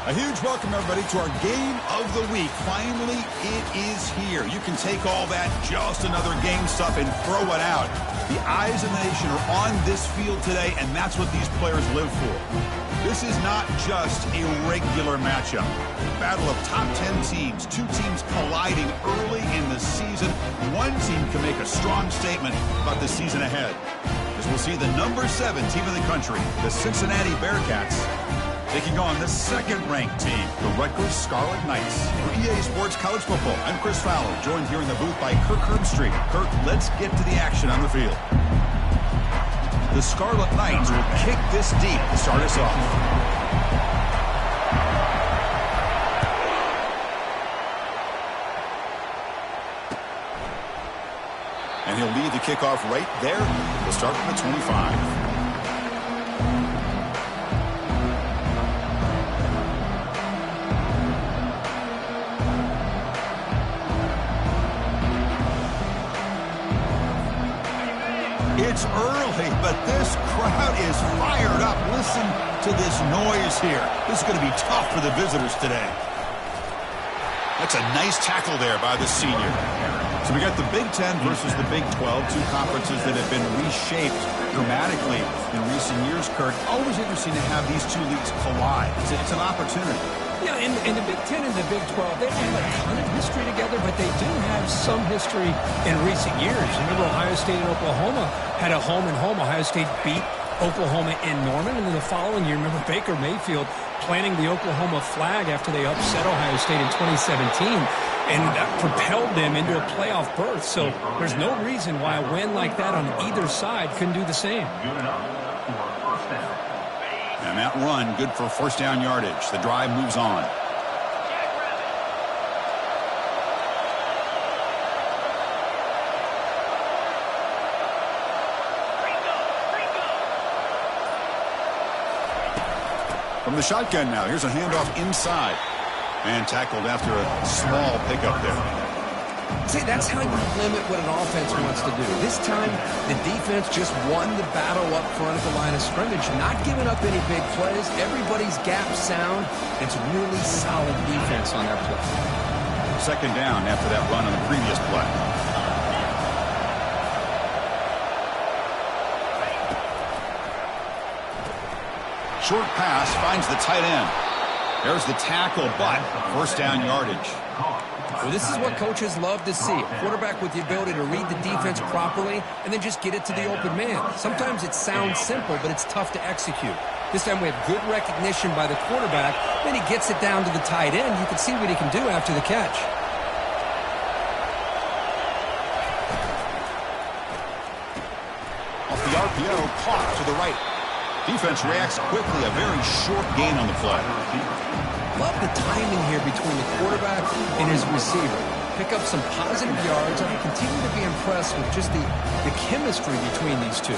A huge welcome, everybody, to our game of the week. Finally, it is here. You can take all that just another game stuff and throw it out. The eyes of the nation are on this field today, and that's what these players live for. This is not just a regular matchup. Battle of top 10 teams, two teams colliding early in the season. One team can make a strong statement about the season ahead. As we'll see the number 7 team in the country, the Cincinnati Bearcats, taking on the second-ranked team, the Rutgers Scarlet Knights. For EA Sports College Football, I'm Chris Fowler, joined here in the booth by Kirk Herbstreit. Kirk, let's get to the action on the field. The Scarlet Knights will kick this deep to start us off. And he'll lead the kickoff right there. We'll start from the 25. It's early, but this crowd is fired up. Listen to this noise here. This is going to be tough for the visitors today. That's a nice tackle there by the senior. So we got the Big Ten versus the Big 12, two conferences that have been reshaped dramatically in recent years, Kurt. Always interesting to have these two leagues collide. It's an opportunity. Yeah, and the Big Ten and the Big 12, they don't have a ton of history together, but they do have some history in recent years. Remember, Ohio State and Oklahoma had a home-and-home. Ohio State beat Oklahoma in Norman, and then the following year, remember Baker Mayfield planting the Oklahoma flag after they upset Ohio State in 2017, and that propelled them into a playoff berth. So there's no reason why a win like that on either side couldn't do the same. And that run, good for first down yardage. The drive moves on. From the shotgun now, here's a handoff inside. And tackled after a small pickup there. See, that's how you limit what an offense wants to do. This time, the defense just won the battle up front at the line of scrimmage, not giving up any big plays. Everybody's gap sound. It's really solid defense on that play. Second down after that run on the previous play. Short pass finds the tight end. There's the tackle, but first down yardage. Well, this is what coaches love to see. A quarterback with the ability to read the defense properly and then just get it to the open man. Sometimes it sounds simple, but it's tough to execute. This time we have good recognition by the quarterback. Then he gets it down to the tight end. You can see what he can do after the catch. Off the RPO, caught to the right. Defense reacts quickly. A very short gain on the play. Love the timing here between the quarterback and his receiver. Pick up some positive yards, and I continue to be impressed with just the chemistry between these two.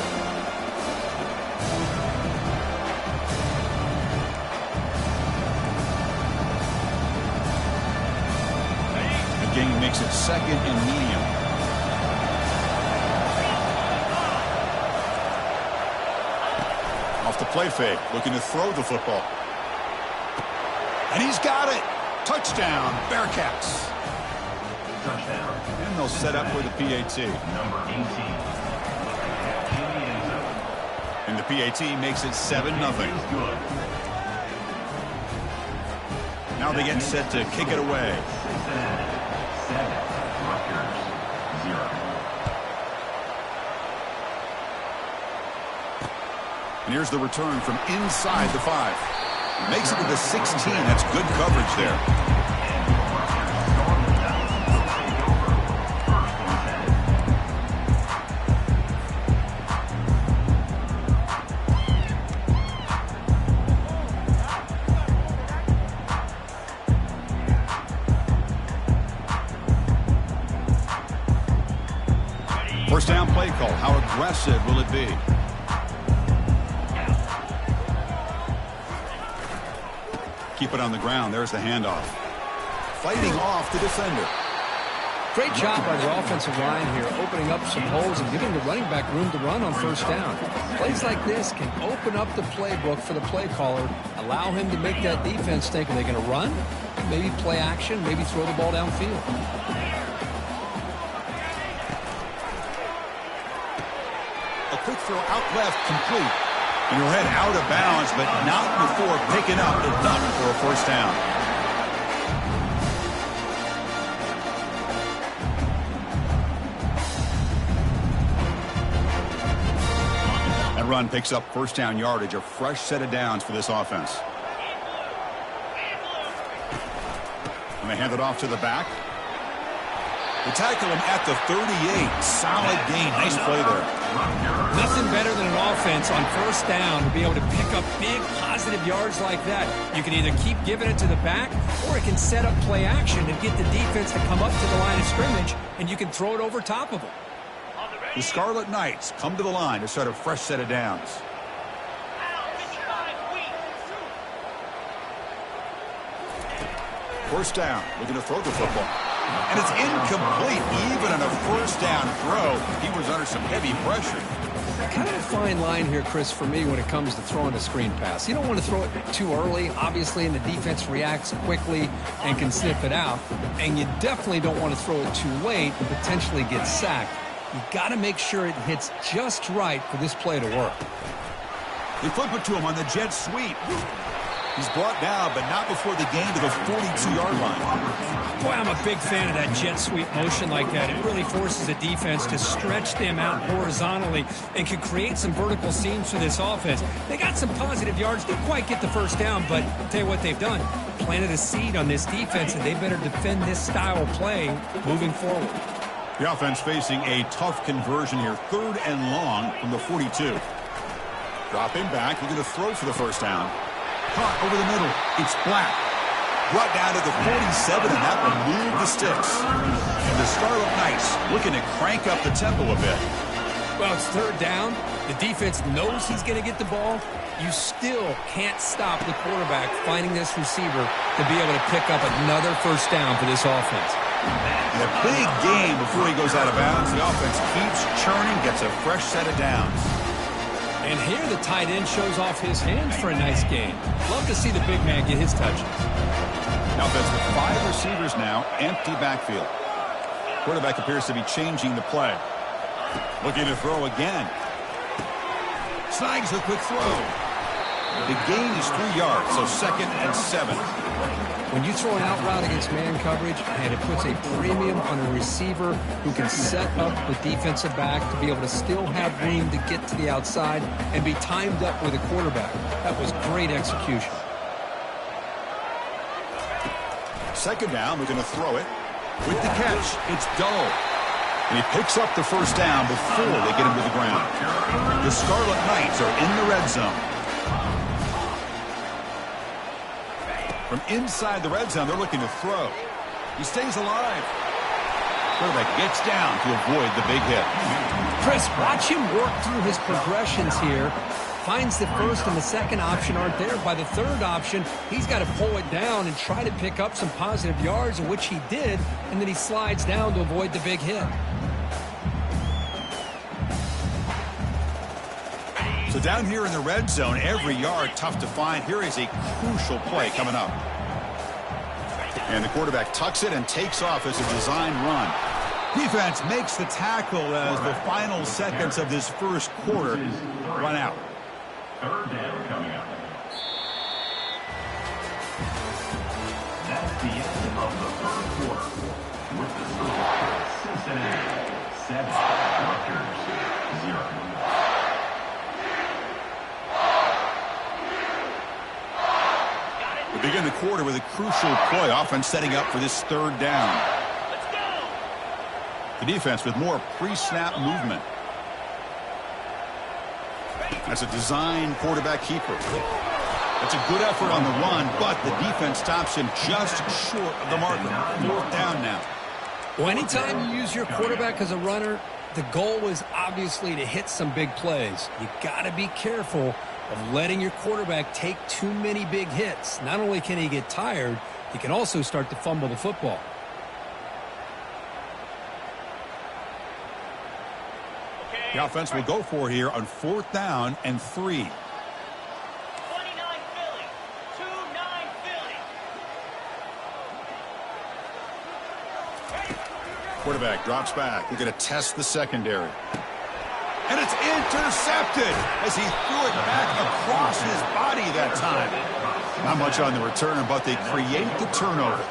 The game makes it second and medium. Off the play fake, looking to throw the football. And he's got it. Touchdown, Bearcats. Touchdown. And they'll set up for the PAT. Number 18. And the PAT makes it 7-0. Now they get set to kick it away. Cincinnati 7, Rutgers 0. And here's the return from inside the 5. Makes it to the 16. That's good coverage there. First down play call. How aggressive will it be? Keep it on the ground. There's the handoff. Fighting off the defender. Great job by the offensive line here, opening up some holes and giving the running back room to run on first down. Plays like this can open up the playbook for the play caller, allow him to make that defense think, are they going to run? Maybe play action, maybe throw the ball downfield. A quick throw out left, complete. And he'll head out of bounds, but not before picking up enough for a first down. That run picks up first down yardage, a fresh set of downs for this offense. And they hand it off to the back. They tackle him at the 38. Solid gain. Nice play there. Nothing better than an offense on first down to be able to pick up big positive yards like that. You can either keep giving it to the back, or it can set up play action and get the defense to come up to the line of scrimmage, and you can throw it over top of them. The Scarlet Knights come to the line to start a fresh set of downs. First down, looking to throw the football. And it's incomplete, even on a first down throw. He was under some heavy pressure. Kind of a fine line here, Chris, for me when it comes to throwing a screen pass. You don't want to throw it too early, obviously, and the defense reacts quickly and can sniff it out. And you definitely don't want to throw it too late and potentially get sacked. You got to make sure it hits just right for this play to work. They flip it to him on the jet sweep. He's brought down, but not before the gain to the 42-yard line. Boy, I'm a big fan of that jet sweep motion like that. It really forces the defense to stretch them out horizontally and can create some vertical seams for this offense. They got some positive yards. Didn't quite get the first down, but I'll tell you what they've done. Planted a seed on this defense, and they better defend this style of play moving forward. The offense facing a tough conversion here. 3rd and long from the 42. Dropping back. They're going to throw for the first down. Caught over the middle. It's Black. Brought down to the 47, and that will move the sticks. And the Scarlet Knights looking to crank up the tempo a bit. Well, it's 3rd down. The defense knows he's going to get the ball. You still can't stop the quarterback finding this receiver to be able to pick up another first down for this offense. And a big game before he goes out of bounds. The offense keeps churning, gets a fresh set of downs. And here the tight end shows off his hands for a nice game. Love to see the big man get his touches. Offense with 5 receivers now, empty backfield. Quarterback appears to be changing the play. Looking to throw again. Snags a quick throw. The gain is 3 yards, so 2nd and 7. When you throw an out route against man coverage, and it puts a premium on a receiver who can set up the defensive back to be able to still have room to get to the outside and be timed up with a quarterback. That was great execution. 2nd down, we're going to throw it. With the catch, it's Dull. And he picks up the first down before they get him to the ground. The Scarlet Knights are in the red zone. From inside the red zone, they're looking to throw. He stays alive. Quarterback gets down to avoid the big hit. Chris, watch him work through his progressions here. Finds the first and the second option aren't there. By the 3rd option, he's got to pull it down and try to pick up some positive yards, which he did, and then he slides down to avoid the big hit. So down here in the red zone, every yard tough to find. Here is a crucial play coming up. And the quarterback tucks it and takes off as a design run. Defense makes the tackle as the final seconds of this first quarter run out. 3rd down coming up. That's the end of the 3rd quarter. With the score, Cincinnati 7, Rutgers 0. We begin the quarter with a crucial play. Offense setting up for this 3rd down. The defense with more pre-snap movement. That's a design quarterback keeper. That's a good effort on the run, but the defense stops him just short of the marker. 4th down now. Well, anytime you use your quarterback as a runner, the goal is obviously to hit some big plays. You got to be careful of letting your quarterback take too many big hits. Not only can he get tired, he can also start to fumble the football. The offense will go for here on 4th down and 3. 29 Philly. 2-9 Philly. Quarterback drops back. They're going to test the secondary. And it's intercepted as he threw it back across his body that time. Not much on the return, but they create the turnover.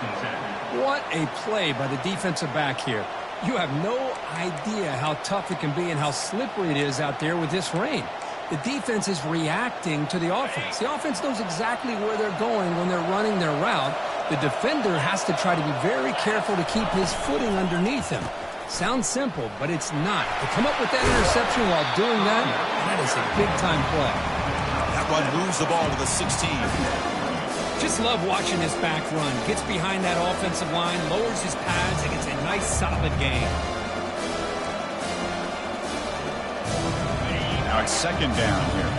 What a play by the defensive back here. You have no idea how tough it can be and how slippery it is out there with this rain. The defense is reacting to the offense. The offense knows exactly where they're going when they're running their route. The defender has to try to be very careful to keep his footing underneath him. Sounds simple, but it's not. To come up with that interception while doing that, that is a big-time play. That one moves the ball to the 16. Just love watching this back run. Gets behind that offensive line, lowers his pads, and gets a nice, solid gain. Now it's 2nd down here.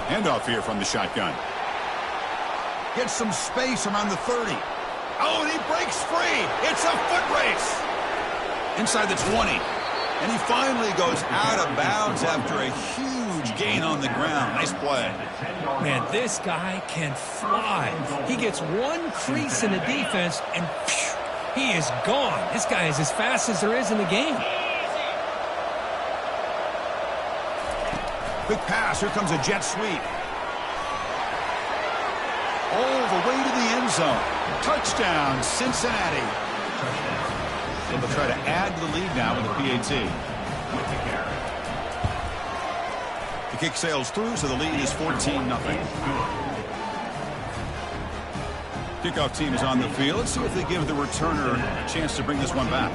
Handoff here from the shotgun. Gets some space around the 30. Oh, and he breaks free. It's a foot race. Inside the 20. And he finally goes out of bounds after a huge gain on the ground. Nice play. Man, this guy can fly. He gets one crease in the defense, and phew, he is gone. This guy is as fast as there is in the game. Quick pass. Here comes a jet sweep. All the way to the end zone. Touchdown, Cincinnati. And they'll try to add to the lead now with a PAT. The kick sails through, so the lead is 14-0. Kickoff team is on the field. Let's see if they give the returner a chance to bring this one back.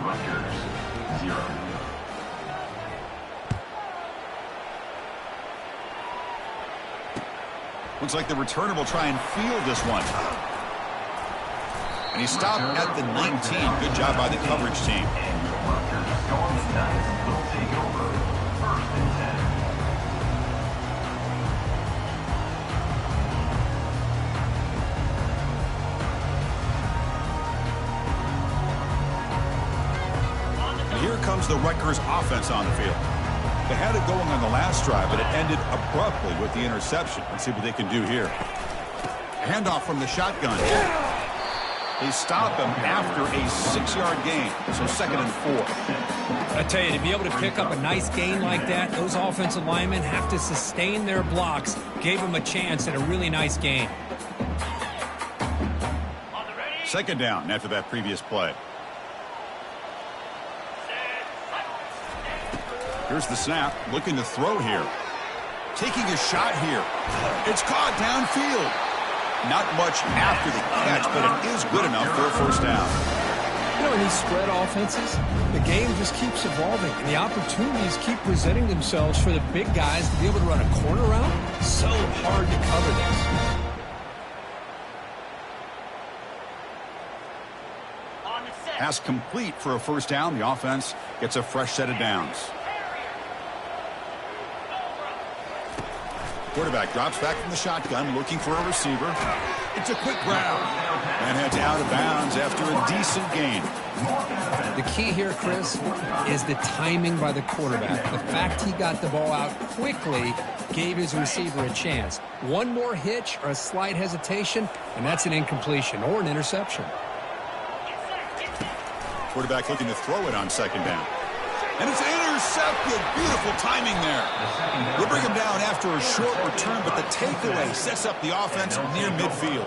Rutgers, 0. Looks like the returner will try and field this one. And he stopped at the 19. Good job by the coverage team. And here comes the Rutgers offense on the field. They had it going on the last drive, but it ended abruptly with the interception. Let's see what they can do here. Handoff from the shotgun. They stop him after a 6-yard gain, so 2nd and 4. I tell you, to be able to pick up a nice gain like that, those offensive linemen have to sustain their blocks. Gave him a chance at a really nice gain. 2nd down after that previous play. Here's the snap, looking to throw here. Taking a shot here. It's caught downfield. Not much after the catch, but it is good enough for a 1st down. You know, in these spread offenses, the game just keeps evolving, and the opportunities keep presenting themselves for the big guys to be able to run a corner route. So hard to cover this. Pass complete for a 1st down. The offense gets a fresh set of downs. Quarterback drops back from the shotgun, looking for a receiver. It's a quick grab. And heads out of bounds after a decent gain. The key here, Chris, is the timing by the quarterback. The fact he got the ball out quickly gave his receiver a chance. One more hitch or a slight hesitation, and that's an incompletion or an interception. Quarterback looking to throw it on 2nd down. And it's intercepted. Beautiful timing there. We'll bring him down after a short return, but the takeaway sets up the offense near midfield.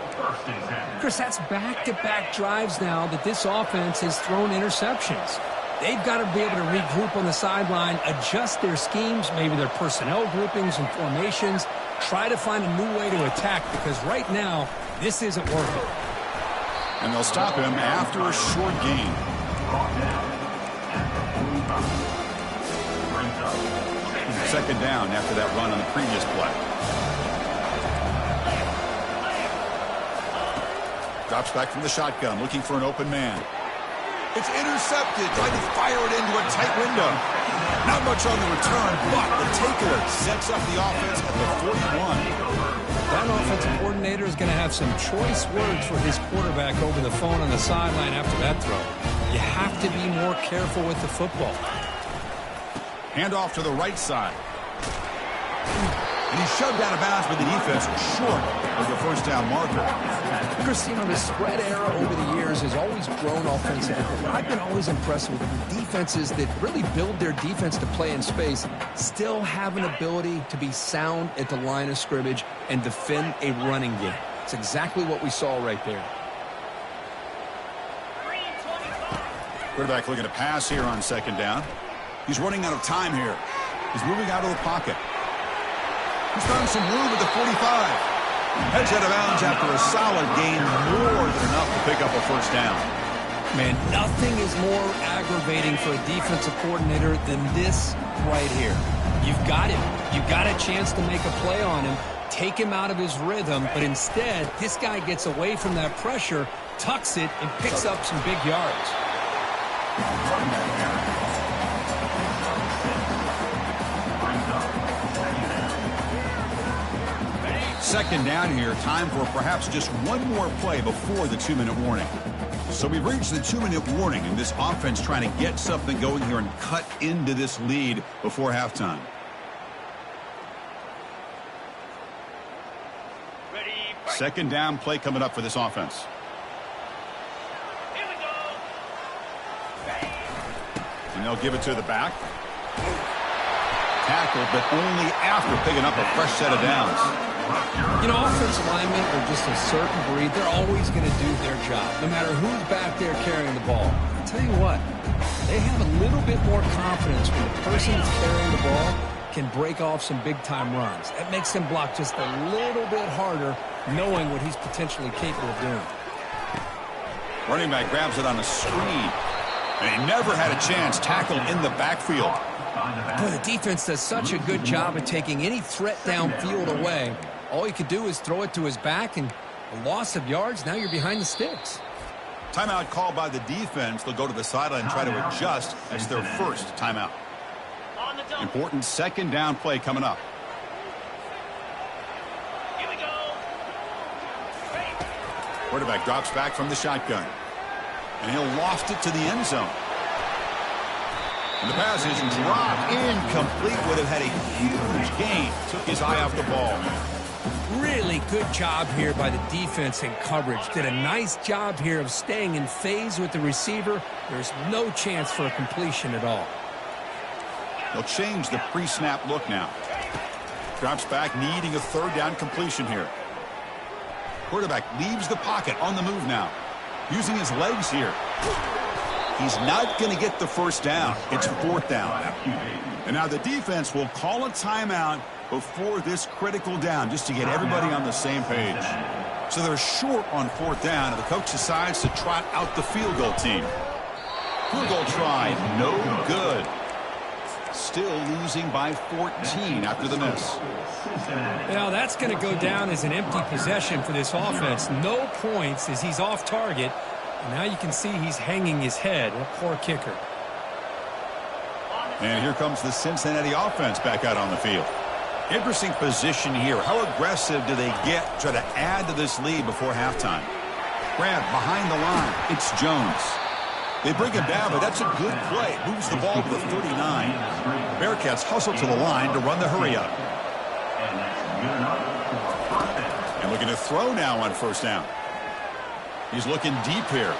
Chris, that's back-to-back drives now that this offense has thrown interceptions. They've got to be able to regroup on the sideline, adjust their schemes, maybe their personnel groupings and formations, try to find a new way to attack, because right now, this isn't working. And they'll stop him after a short gain. 2nd down after that run on the previous play. Drops back from the shotgun, looking for an open man. It's intercepted, trying to fire it into a tight window. Not much on the return, but the takeaway sets up the offense at the 41. That offensive coordinator is is going to have some choice words for his quarterback over the phone on the sideline after that throw. You have to be more careful with the football. Handoff to the right side. And he's shoved out of bounds by the defense short of the first down marker. Chris, you know, the spread era over the years has always grown offensively. But I've been always impressed with defenses that really build their defense to play in space, still have an ability to be sound at the line of scrimmage and defend a running game. It's exactly what we saw right there. Quarterback looking to pass here on second down. He's running out of time here. He's moving out of the pocket. He's found some room at the 45. Heads out of bounds after a solid gain, more than enough to pick up a first down. Man, nothing is more aggravating for a defensive coordinator than this right here. You've got him. You've got a chance to make a play on him, take him out of his rhythm, but instead, this guy gets away from that pressure, tucks it, and picks up some big yards. Second down here, time for perhaps just one more play before the 2-minute warning. So we've reached the 2-minute warning, and this offense trying to get something going here and cut into this lead before halftime. Ready, fight. Second down play coming up for this offense. Here we go. And they'll give it to the back. Tackle, but only after picking up a fresh set of downs. You know, offensive linemen are just a certain breed. They're always going to do their job, no matter who's back there carrying the ball. I'll tell you what, they have a little bit more confidence when the person that's carrying the ball can break off some big-time runs. That makes them block just a little bit harder, knowing what he's potentially capable of doing. Running back grabs it on a screen. And he never had a chance tackled in the backfield. Boy, the defense does such a good job of taking any threat downfield away. All you could do is throw it to his back, and a loss of yards, now you're behind the sticks. Timeout called by the defense. They'll go to the sideline and try to adjust. That's their first timeout. On the dump. Important second down play coming up. Here we go. Ready. Quarterback drops back from the shotgun. And he'll loft it to the end zone. And the pass is dropped incomplete. Would have had a huge gain. Took his eye off the ball. Really good job here by the defense in coverage. Did a nice job here of staying in phase with the receiver. There's no chance for a completion at all. They'll change the pre-snap look now. Drops back, needing a third down completion here. Quarterback leaves the pocket on the move now. Using his legs here. He's not going to get the first down. It's fourth down. And now the defense will call a timeout before this critical down, just to get everybody on the same page. So they're short on fourth down, and the coach decides to trot out the field goal team. Field goal try, no good. Still losing by 14 after the miss. Now that's going to go down as an empty possession for this offense. No points as he's off target. And now you can see he's hanging his head. A poor kicker. And here comes the Cincinnati offense back out on the field. Interesting position here. How aggressive do they get to try to add to this lead before halftime? Grab behind the line. It's Jones. They bring him down, but that's a good play. Moves the ball to the 39. Bearcats hustle to the line to run the hurry up. And looking to throw now on first down. He's looking deep here.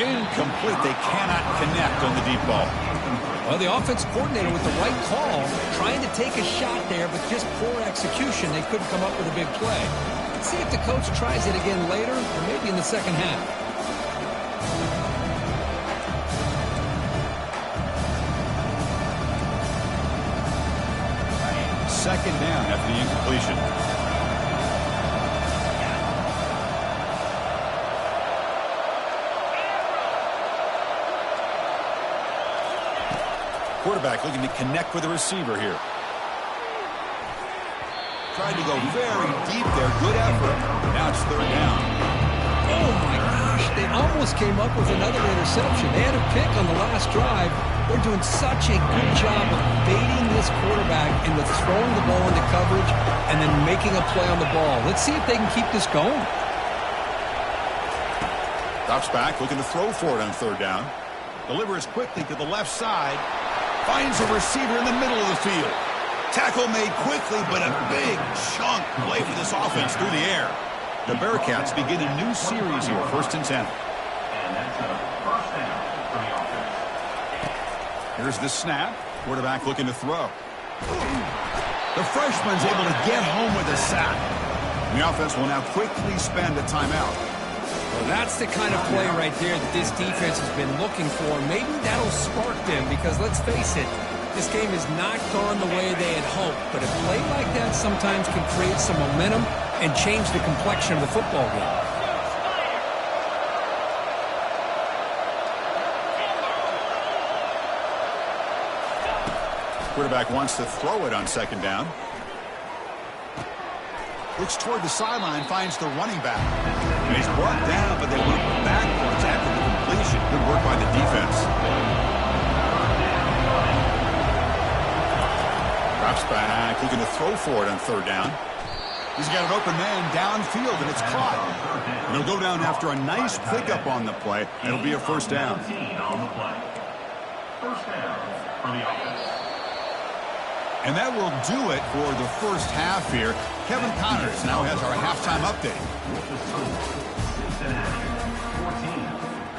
Incomplete. They cannot connect on the deep ball. Well, the offense coordinator with the right call, trying to take a shot there, but just poor execution. They couldn't come up with a big play. Let's see if the coach tries it again later, or maybe in the second half. Second down after the incompletion. Quarterback looking to connect with the receiver here. Tried to go very deep there. Good effort. Now it's third down. Oh, my gosh. They almost came up with another interception. They had a pick on the last drive. They're doing such a good job of baiting this quarterback into throwing the ball into coverage and then making a play on the ball. Let's see if they can keep this going. Drops back, looking to throw for it on third down. Delivers quickly to the left side. Finds a receiver in the middle of the field. Tackle made quickly, but a big chunk play for this offense through the air. The Bearcats begin a new series here, 1st and 10. And that's a first down for the offense. Here's the snap. Quarterback looking to throw. The freshman's able to get home with a sack. The offense will now quickly spend a timeout. Well, that's the kind of play right there that this defense has been looking for. Maybe that'll spark them because, let's face it, this game has not gone the way they had hoped. But a play like that sometimes can create some momentum and change the complexion of the football game. Quarterback wants to throw it on 2nd down. Looks toward the sideline, finds the running back. And he's brought down, but they went backwards after the completion. Good work by the defense. Drops back, looking to throw for it on 3rd down. He's got an open man downfield, and it's caught. And he'll go down after a nice pickup on the play. It'll be a 1st down. First down for the offense. And that will do it for the first half here. Kevin Connors now has our halftime update. Cincinnati 14,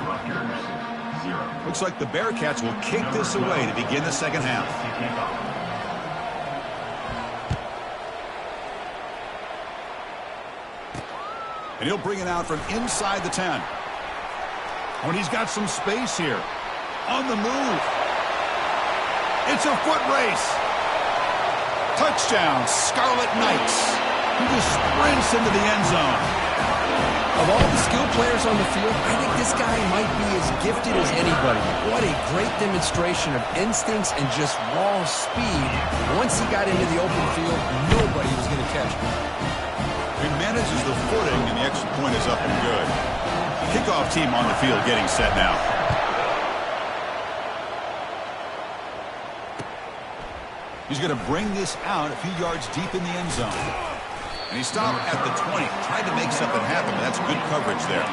Rutgers 0. Looks like the Bearcats will kick this away to begin the second half. And he'll bring it out from inside the 10. When he's got some space here. On the move. It's a foot race. Touchdown, Scarlet Knights. He just sprints into the end zone. Of all the skilled players on the field, I think this guy might be as gifted as anybody. What a great demonstration of instincts and just raw speed. Once he got into the open field, nobody was going to catch him. He manages the footing, and the extra point is up and good. Kickoff team on the field getting set now. He's going to bring this out a few yards deep in the end zone. And he stopped at the 20. Tried to make something happen, but that's good coverage there.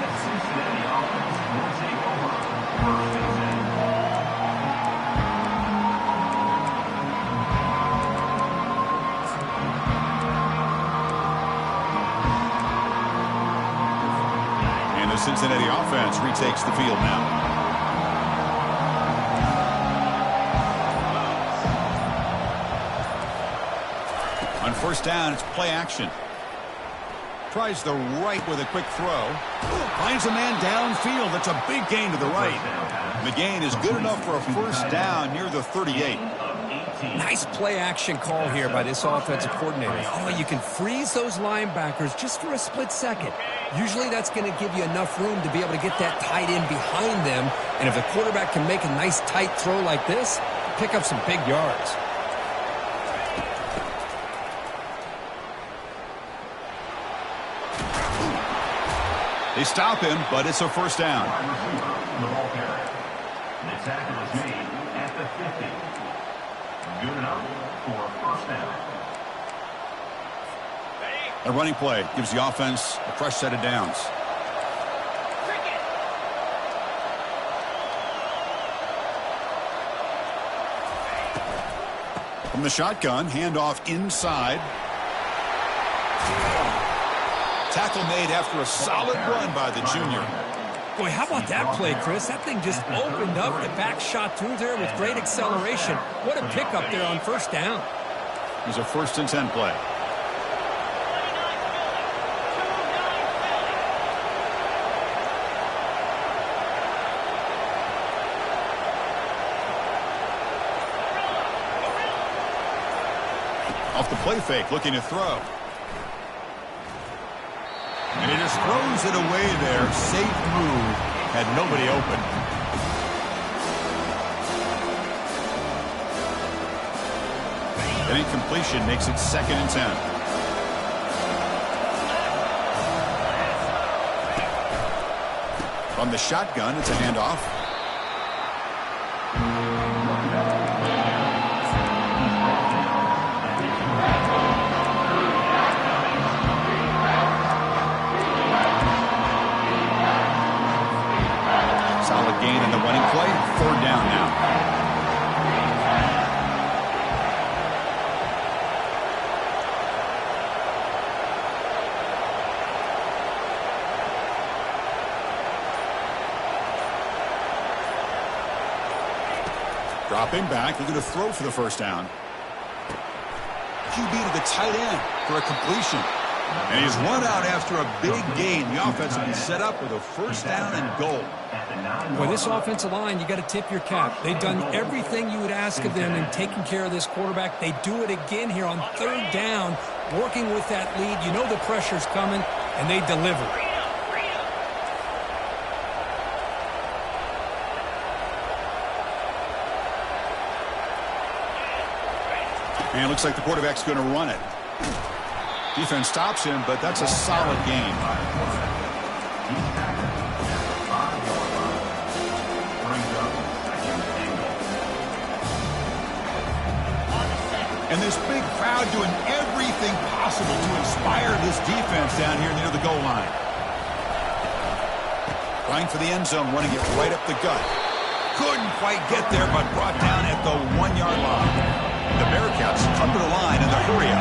And the Cincinnati offense retakes the field now. On 1st down, it's play action. Tries the right with a quick throw. Finds a man downfield. That's a big gain to the right. The gain is good enough for a 1st down near the 38. Nice play action call here by this offensive coordinator. Oh, you can freeze those linebackers just for a split second. Usually that's going to give you enough room to be able to get that tight end behind them. And if the quarterback can make a nice tight throw like this, pick up some big yards. They stop him, but it's a 1st down. The ball carrier. The tackle is made at the 50. Good enough for a 1st down. A running play gives the offense a fresh set of downs. From the shotgun, handoff inside. Tackle made after a solid run by the junior. Boy, how about that play, Chris? That thing just opened up. The back shot through there with great acceleration. What a pickup there on 1st down. It was a 1st and 10 play. Off the play fake, looking to throw. And he just throws it away there. Safe move. Had nobody open. An incompletion makes it 2nd and 10. From the shotgun, it's a handoff. Dropping back, looking to throw for the first down. QB to the tight end for a completion. And he's run out after a big gain. The offense will be set up with a first down and goal. Well, this offensive line, you got to tip your cap. They've done everything you would ask of them in taking care of this quarterback. They do it again here on third down, working with that lead. You know the pressure's coming, and they deliver. And it looks like the quarterback's going to run it. Defense stops him, but that's a solid gain. And this big crowd doing everything possible to inspire this defense down here near the goal line. Trying for the end zone, running it right up the gut. Couldn't quite get there, but brought down at the 1-yard line. The Bearcats come to the line in the hurry up.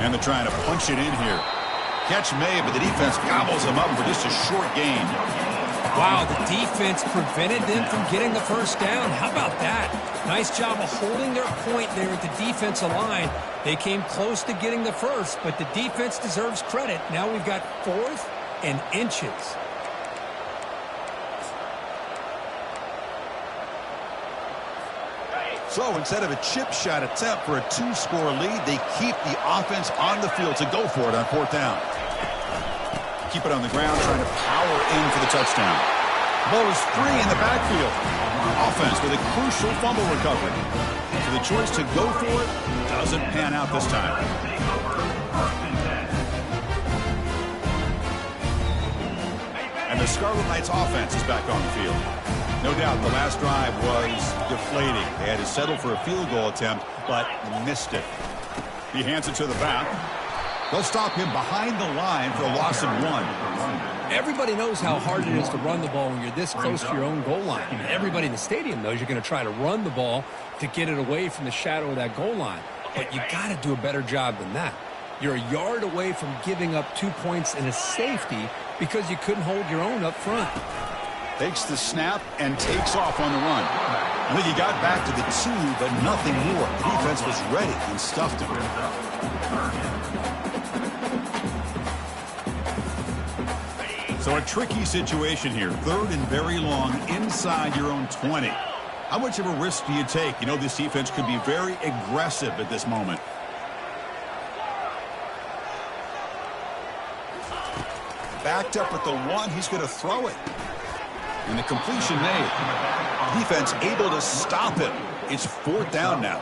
And they're trying to punch it in here. Catch made, but the defense gobbles them up for just a short gain. Wow, the defense prevented them from getting the first down. How about that? Nice job of holding their point there at the defensive line. They came close to getting the first, but the defense deserves credit. Now we've got 4th and inches. So instead of a chip shot attempt for a 2-score lead, they keep the offense on the field to go for it on 4th down. Keep it on the ground, trying to power in for the touchdown. Ball is free in the backfield. Offense with a crucial fumble recovery. So the choice to go for it doesn't pan out this time. And the Scarlet Knights offense is back on the field. No doubt the last drive was deflating. They had to settle for a field goal attempt, but missed it. He hands it to the back. They'll stop him behind the line for a loss of 1. Everybody knows how hard it is to run the ball when you're this close to your own goal line. I mean, everybody in the stadium knows you're going to try to run the ball to get it away from the shadow of that goal line. But you got to do a better job than that. You're a yard away from giving up 2 points and a safety because you couldn't hold your own up front. Takes the snap and takes off on the run. I think he got back to the 2, but nothing more. The defense was ready and stuffed him. So a tricky situation here. 3rd and very long inside your own 20. How much of a risk do you take? You know this defense could be very aggressive at this moment. Backed up at the 1. He's going to throw it. And the completion made. Defense able to stop him. It's 4th down now.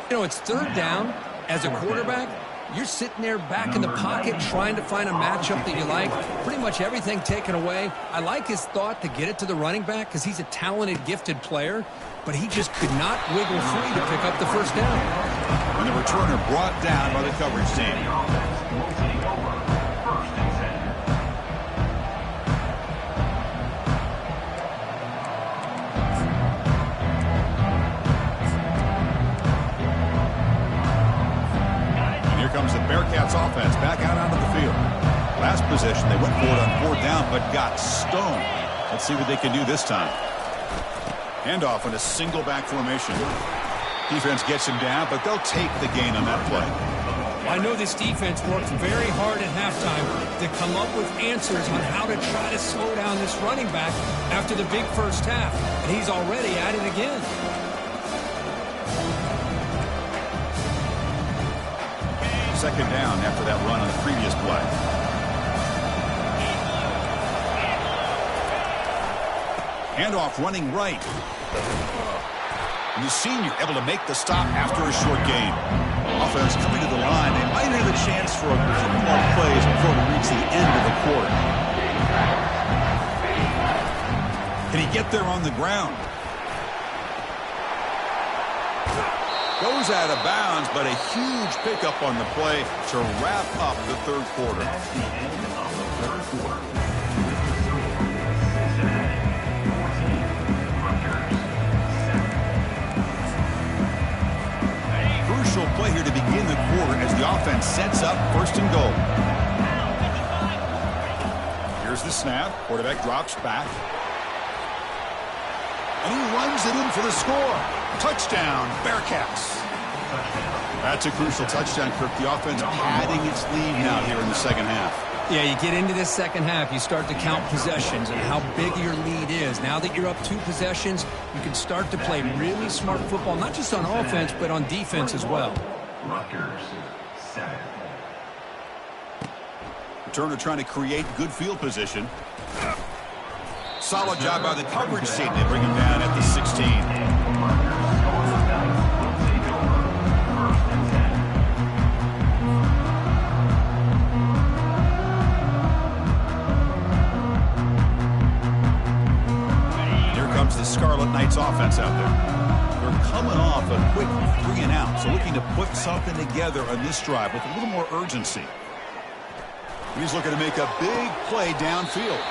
You know, it's 3rd down. As a quarterback, you're sitting there back in the pocket trying to find a matchup that you like. Pretty much everything taken away. I like his thought to get it to the running back because he's a talented, gifted player, but he just could not wiggle free to pick up the first down. And the returner brought down by the coverage team. Comes the Bearcats offense back out onto the field. Last possession, they went for it on 4th down, but got stoned. Let's see what they can do this time. Handoff in a single back formation. Defense gets him down, but they'll take the gain on that play. I know this defense worked very hard at halftime to come up with answers on how to try to slow down this running back after the big first half, and he's already at it again. Second down after that run on the previous play. Handoff running right. And the senior able to make the stop after a short gain. Offense coming to the line. They might have a chance for a couple more plays before we reach the end of the quarter. Can he get there on the ground? Goes out of bounds, but a huge pickup on the play to wrap up the 3rd quarter. That's the end of the 3rd quarter. Crucial play here to begin the quarter as the offense sets up 1st and goal. Here's the snap. Quarterback drops back. And he runs it in for the score. Touchdown, Bearcats. That's a crucial touchdown, Kirk. The offense padding its lead now here in the second half. Yeah, you get into this second half, you start to count possessions and how big your lead is. Now that you're up 2 possessions, you can start to play really smart football, not just on offense, but on defense as well. Rutgers 7. Turner trying to create good field position. Solid job by the coverage team. They bring him down at the 16. The Scarlet Knights offense out there. They're coming off a quick 3 and out, so looking to put something together on this drive with a little more urgency. He's looking to make a big play downfield.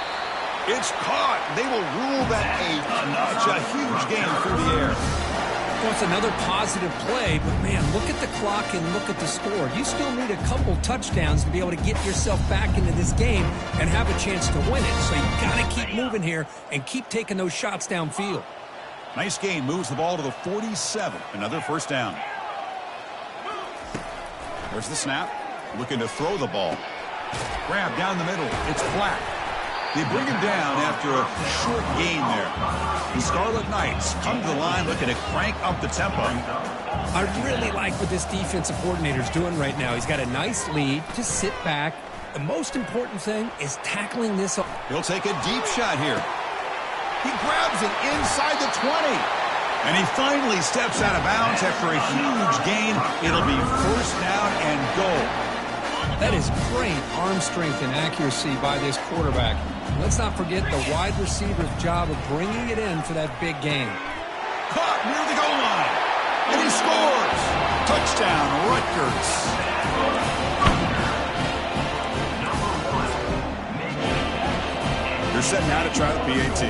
It's caught. They will rule that a huge gain through the air. Well, it's another positive play, but man, look at the clock and look at the score. You still need a couple touchdowns to be able to get yourself back into this game and have a chance to win it. So you've got to keep moving here and keep taking those shots downfield. Nice gain. Moves the ball to the 47. Another first down. There's the snap. Looking to throw the ball. Grab down the middle. It's flat. They bring him down after a short gain there. The Scarlet Knights come to the line looking to crank up the tempo. I really like what this defensive coordinator is doing right now. He's got a nice lead. Just sit back. The most important thing is tackling this. He'll take a deep shot here. He grabs it inside the 20. And he finally steps out of bounds after a huge gain. It'll be first down and goal. That is great arm strength and accuracy by this quarterback. Let's not forget the wide receiver's job of bringing it in for that big game. Caught near the goal line. And he scores. Touchdown, Rutgers. They're set now to try the PAT.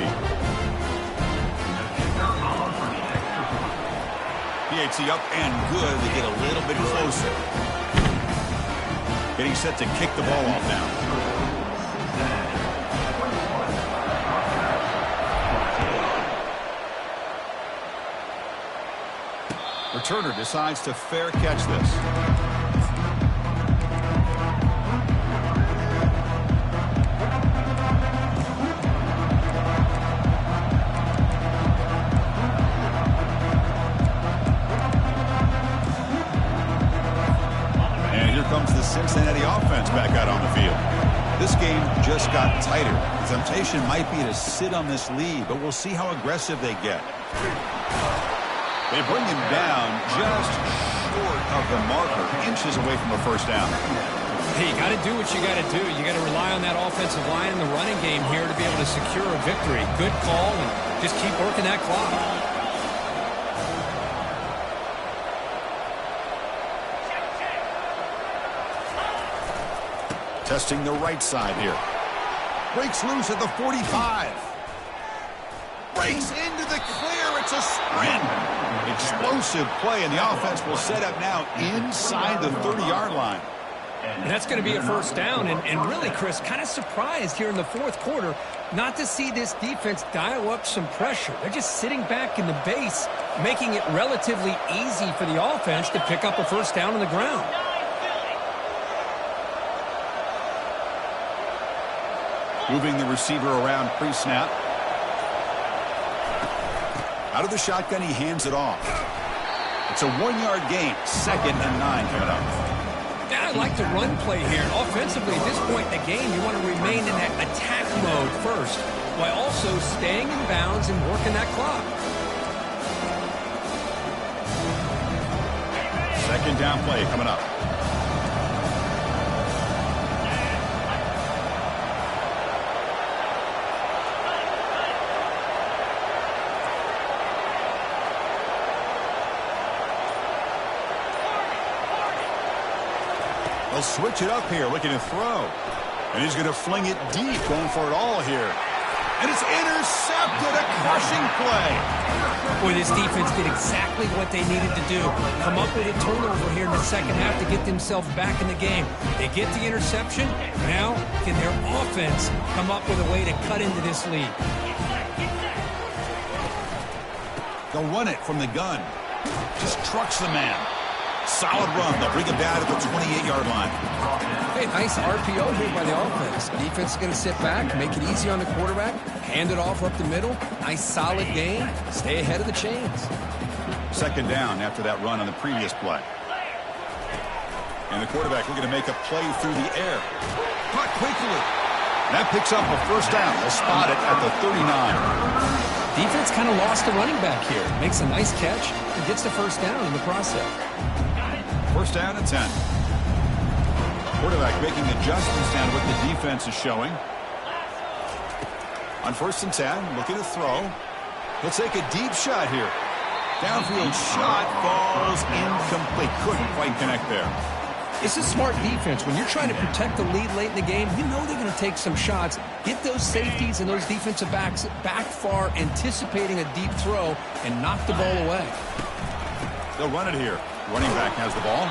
PAT up and good. They get a little bit closer. Getting set to kick the ball off now. Returner decides to fair catch this. And here comes the Cincinnati offense back out on the field. This game just got tighter. The temptation might be to sit on this lead, but we'll see how aggressive they get. They bring him down just short of the marker, inches away from a first down. Hey, you got to do what you got to do. You got to rely on that offensive line in the running game here to be able to secure a victory. Good call, and just keep working that clock. Testing the right side here. Breaks loose at the 45. Breaks into the clear. It's a sprint. Explosive play, and the offense will set up now inside the 30-yard line. And that's going to be a first down. And really, Chris, kind of surprised here in the fourth quarter not to see this defense dial up some pressure. They're just sitting back in the base, making it relatively easy for the offense to pick up a first down on the ground. Moving the receiver around pre-snap. Out of the shotgun, he hands it off. It's a 1-yard gain. 2nd and 9 coming up. Yeah, I like the run play here. Offensively, at this point in the game, you want to remain in that attack mode first, while also staying in bounds and working that clock. 2nd down play coming up. They'll switch it up here, looking to throw. And he's going to fling it deep, going for it all here. And it's intercepted, a crushing play. Boy, this defense did exactly what they needed to do. Come up with a turnover here in the second half to get themselves back in the game. They get the interception. Now, can their offense come up with a way to cut into this lead? They'll run it from the gun. Just trucks the man. Solid run. They'll bring it down at the 28-yard line. Hey, nice RPO here by the offense. Defense is going to sit back, make it easy on the quarterback, hand it off up the middle. Nice solid game. Stay ahead of the chains. Second down after that run on the previous play. And the quarterback looking to make a play through the air. Caught quickly. That picks up a first down. They'll spot it at the 39. Defense kind of lost the running back here. Makes a nice catch and gets the first down in the process. First down and 10. Quarterback making adjustments down what the defense is showing. On first and 10, looking to throw. He'll take a deep shot here. Downfield shot falls incomplete. Couldn't quite connect there. It's a smart defense. When you're trying to protect the lead late in the game, you know they're going to take some shots. Get those safeties and those defensive backs back far, anticipating a deep throw, and knock the ball away. They'll run it here. Running back has the ball.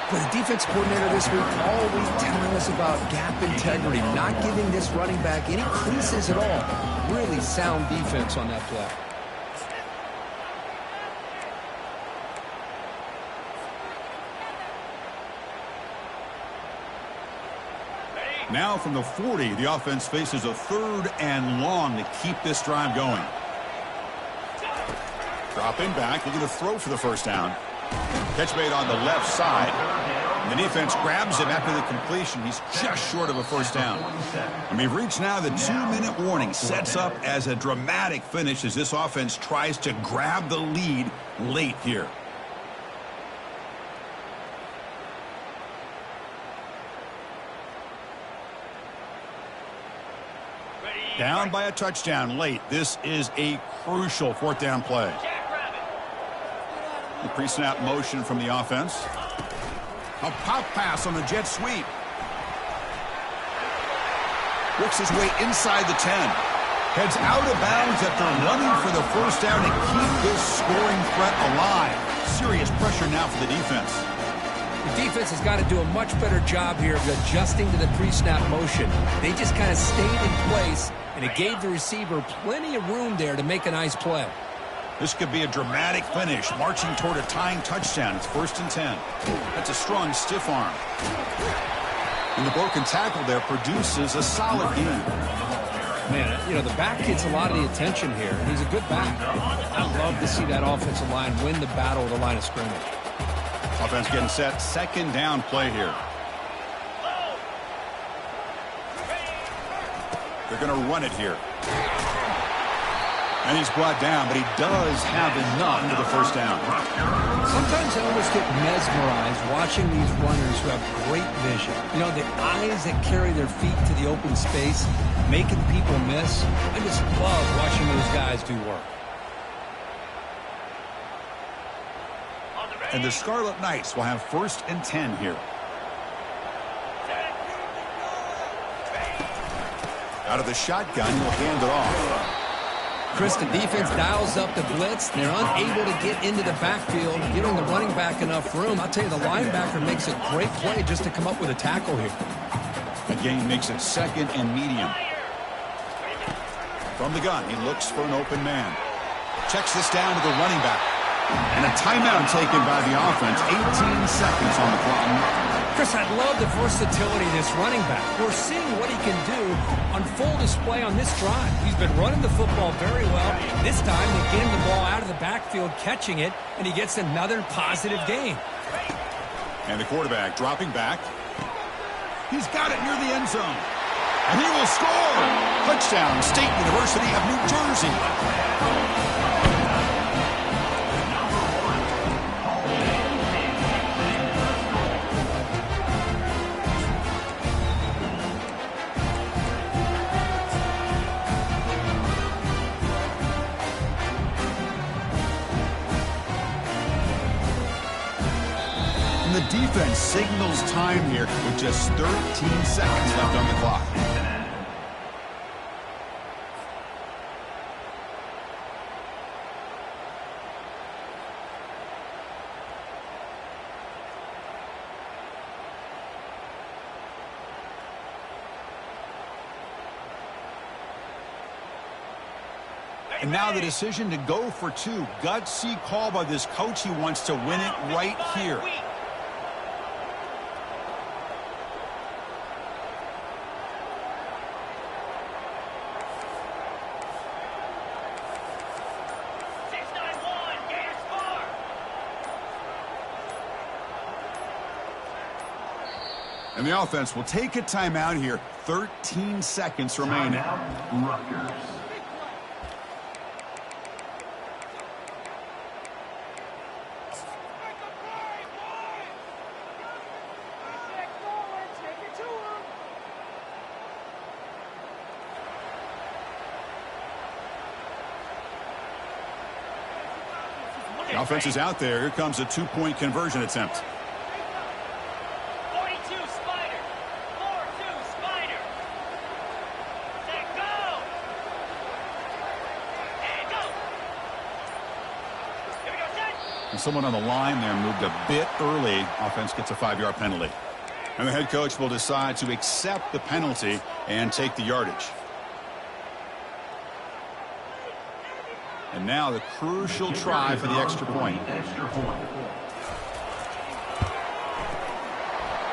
But the defense coordinator this week always telling us about gap integrity, not giving this running back any creases at all. Really sound defense on that play. Now from the 40, the offense faces a third and long to keep this drive going. Dropping back, looking to throw for the first down. Catch made on the left side. And the defense grabs him after the completion. He's just short of a first down. And we've reached now the 2-minute warning. Sets up as a dramatic finish as this offense tries to grab the lead late here. Down by a touchdown late. This is a crucial fourth down play. The pre-snap motion from the offense. A pop pass on the jet sweep. Works his way inside the 10. Heads out of bounds after running for the first down to keep this scoring threat alive. Serious pressure now for the defense. The defense has got to do a much better job here of adjusting to the pre-snap motion. They just kind of stayed in place, and it gave the receiver plenty of room there to make a nice play. This could be a dramatic finish, marching toward a tying touchdown. It's first and 10. That's a strong stiff arm. And the broken tackle there produces a solid game. Man, you know, the back gets a lot of the attention here, and he's a good back. I love to see that offensive line win the battle at the line of scrimmage. Offense getting set. Second down play here. They're going to run it here. And he's brought down, but he does have enough for the first down. Sometimes I almost get mesmerized watching these runners who have great vision. You know, the eyes that carry their feet to the open space, making people miss. I just love watching those guys do work. And the Scarlet Knights will have first and 10 here. Out of the shotgun, he'll hand it off. Chris, the defense dials up the blitz. They're unable to get into the backfield, giving the running back enough room. I'll tell you, the linebacker makes a great play just to come up with a tackle here. The gain makes it second and medium. From the gun, he looks for an open man. Checks this down to the running back. And a timeout taken by the offense. 18 seconds on the clock. Chris, I love the versatility of this running back. We're seeing what he can do on full display on this drive. He's been running the football very well. This time, they get him the ball out of the backfield, catching it, and he gets another positive gain. And the quarterback dropping back. He's got it near the end zone. And he will score! Touchdown, State University of New Jersey. The defense signals time here with just 13 seconds left on the clock. And now the decision to go for two. Gutsy call by this coach. He wants to win it right here. And the offense will take a timeout here. 13 seconds remaining. Timeout, Rutgers. The offense is out there. Here comes a two-point conversion attempt. 42 Spider. 4-2 Spider. Set, go. And go. Here we go, set. And someone on the line there moved a bit early. Offense gets a 5-yard penalty. And the head coach will decide to accept the penalty and take the yardage. And now the crucial try for the extra point. Extra point.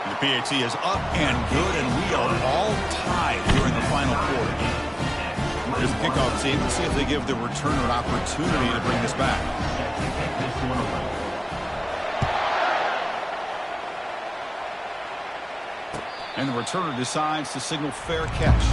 And the PAT is up and good, and we are all tied here in the final quarter. Here's the kickoff team. Let's see if they give the returner an opportunity to bring this back. This one away. And the returner decides to signal fair catch.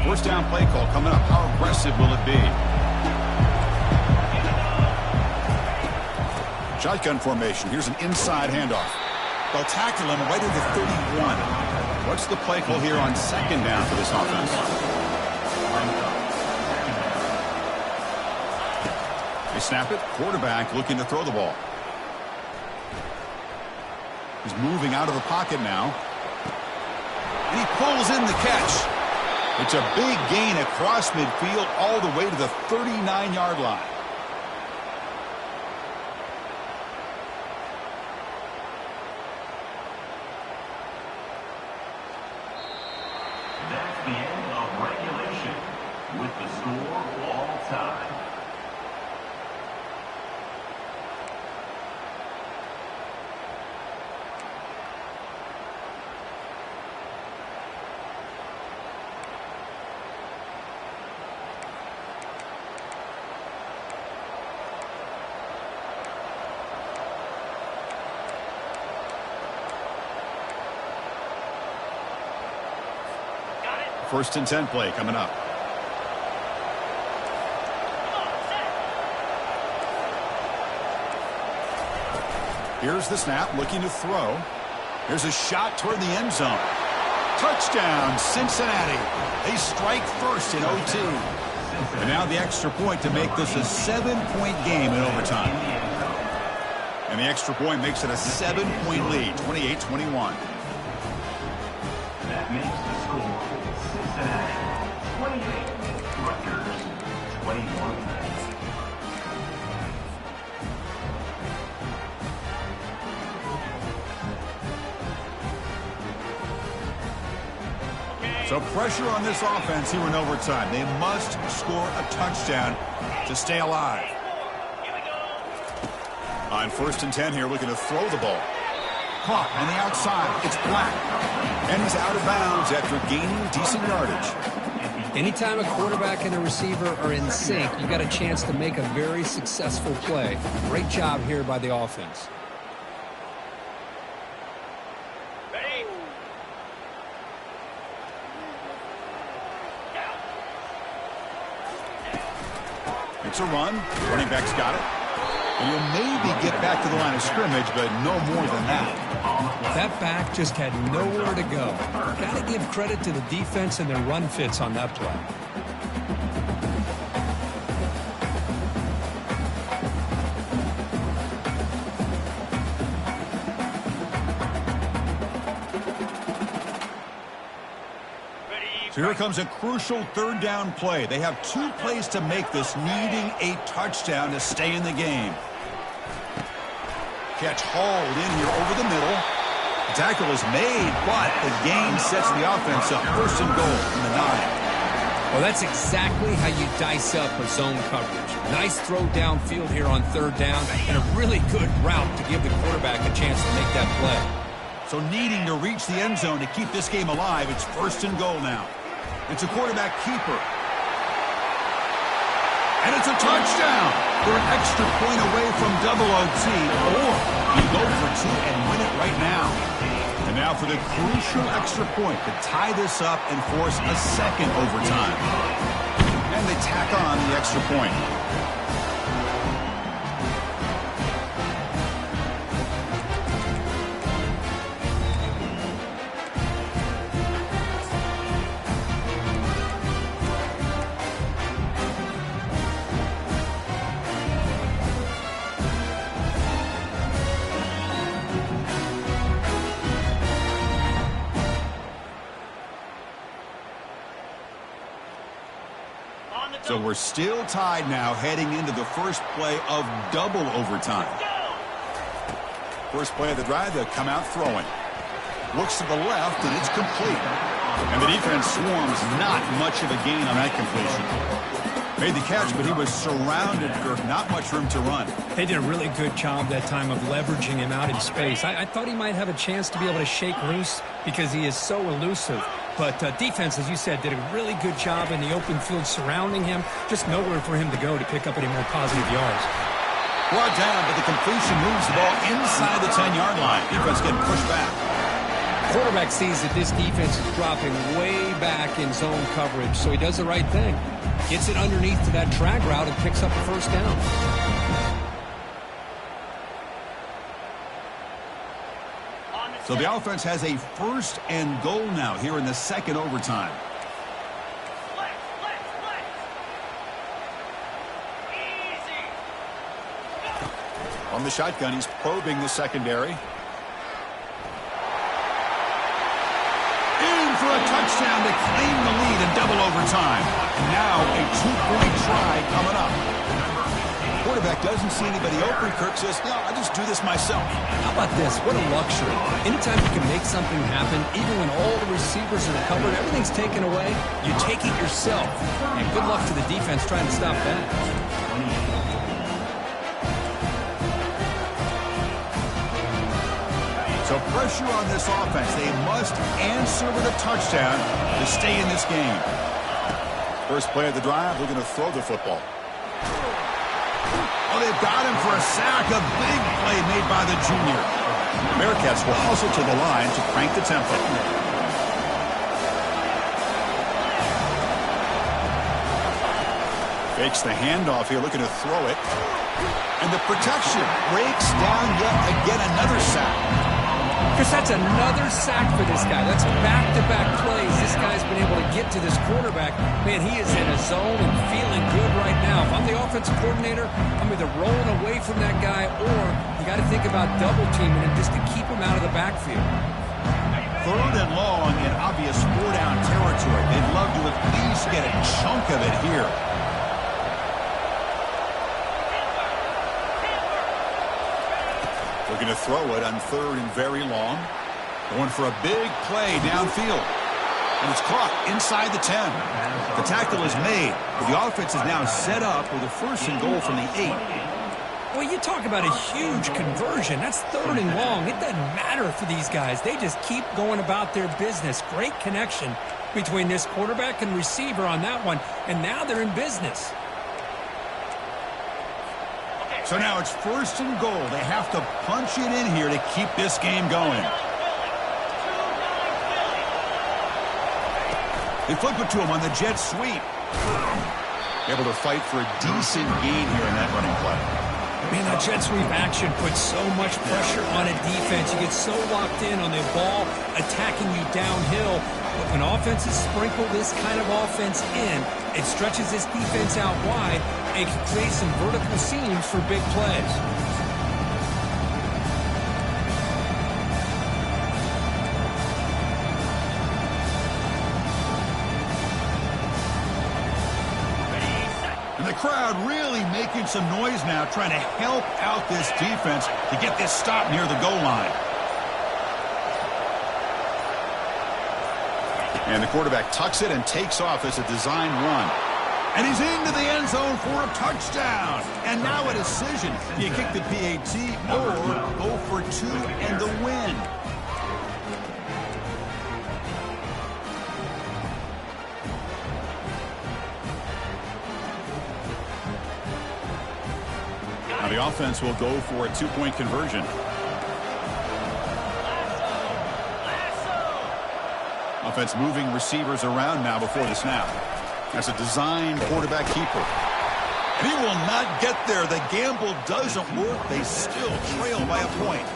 First down play call coming up. How aggressive will it be? Shotgun formation. Here's an inside handoff. They'll tackle him right at the 31. What's the play call here on second down for this offense? They snap it. Quarterback looking to throw the ball. He's moving out of the pocket now. And he pulls in the catch. It's a big gain across midfield all the way to the 39-yard line. That's the end of regulation with the score all time. First and 10 play coming up. Here's the snap, looking to throw. Here's a shot toward the end zone. Touchdown, Cincinnati. They strike first in OT. And now the extra point to make this a 7-point game in overtime. And the extra point makes it a 7-point lead, 28-21. That makes the score Cincinnati 28, Rutgers 21. So pressure on this offense here in overtime. They must score a touchdown to stay alive. Here we go. On first and 10 here, looking to throw the ball. Caught on the outside. It's Black. And he's out of bounds after gaining decent yardage. Anytime a quarterback and a receiver are in sync, you got a chance to make a very successful play. Great job here by the offense. Ready? It's a run. Running back's got it. And you'll maybe get back to the line of scrimmage, but no more than that. That back just had nowhere to go. Got to give credit to the defense and their run fits on that play. So here comes a crucial third down play. They have 2 plays to make this, needing a touchdown to stay in the game. Catch hauled in here over the middle. The tackle is made, but the gain sets the offense up. First and goal from the 9. Well, that's exactly how you dice up a zone coverage. Nice throw downfield here on third down, and a really good route to give the quarterback a chance to make that play. So needing to reach the end zone to keep this game alive, it's first and goal now. It's a quarterback keeper. And it's a touchdown. They're an extra point away from double OT, or you go for 2 and win it right now. And now for the crucial extra point to tie this up and force a second overtime. And they tack on the extra point. So we're still tied now heading into the first play of double overtime. First play of the drive, they'll come out throwing. Looks to the left, and it's complete. And the defense swarms, not much of a gain on that completion. Made the catch, but he was surrounded, Kirk. Not much room to run. They did a really good job that time of leveraging him out in space. I thought he might have a chance to be able to shake loose because he is so elusive. But defense, as you said, did a really good job in the open field surrounding him. Just nowhere for him to go to pick up any more positive yards. Brought down, but the completion moves the ball inside the 10-yard line. Defense getting pushed back. Quarterback sees that this defense is dropping way back in zone coverage, so he does the right thing. Gets it underneath to that drag route and picks up a first down. So the offense has a first and goal now here in the second overtime. Easy. On the shotgun, he's probing the secondary. In for a touchdown to claim the lead in double overtime. And now a 2-point try coming up. Quarterback doesn't see anybody open. Kirk says, no, I'll just do this myself. How about this? What a luxury. Anytime you can make something happen, even when all the receivers are covered, everything's taken away, you take it yourself. And good luck to the defense trying to stop that. So pressure on this offense. They must answer with a touchdown to stay in this game. First play of the drive, they're going to throw the football. Oh, they've got him for a sack. A big play made by the junior. The Bearcats will hustle to the line to crank the tempo. Fakes the handoff here, looking to throw it. And the protection breaks down yet again another sack. Chris, that's another sack for this guy. That's back-to-back plays. This guy's been able to get to this quarterback. Man, he is in a zone and feeling good right now. If I'm the offensive coordinator, I'm either rolling away from that guy or you got to think about double-teaming him just to keep him out of the backfield. Third and long in obvious four-down territory. They'd love to at least get a chunk of it here. Looking to throw it on third and very long. Going for a big play downfield. And it's caught inside the 10. The tackle is made. But the offense is now set up with a first and goal from the 8. Well, you talk about a huge conversion. That's third and long. It doesn't matter for these guys. They just keep going about their business. Great connection between this quarterback and receiver on that one. And now they're in business. So now it's first and goal. They have to punch it in here to keep this game going. They flip it to him on the jet sweep. Able to fight for a decent gain here in that running play. Man, that jet sweep action puts so much pressure on a defense. You get so locked in on the ball attacking you downhill. But when offenses sprinkle this kind of offense in, it stretches this defense out wide and can create some vertical seams for big plays. crowd really making some noise now, trying to help out this defense to get this stop near the goal line. And the quarterback tucks it and takes off as a design run. And he's into the end zone for a touchdown. And now a decision. Do you kick the PAT or go for two and the win? Now the offense will go for a two-point conversion. Offense moving receivers around now before the snap. That's a design quarterback keeper. And he will not get there. The gamble doesn't work. They still trail by a point.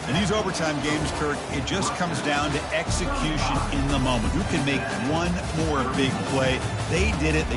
In these overtime games, Kirk, it just comes down to execution in the moment. Who can make one more big play? They did it. They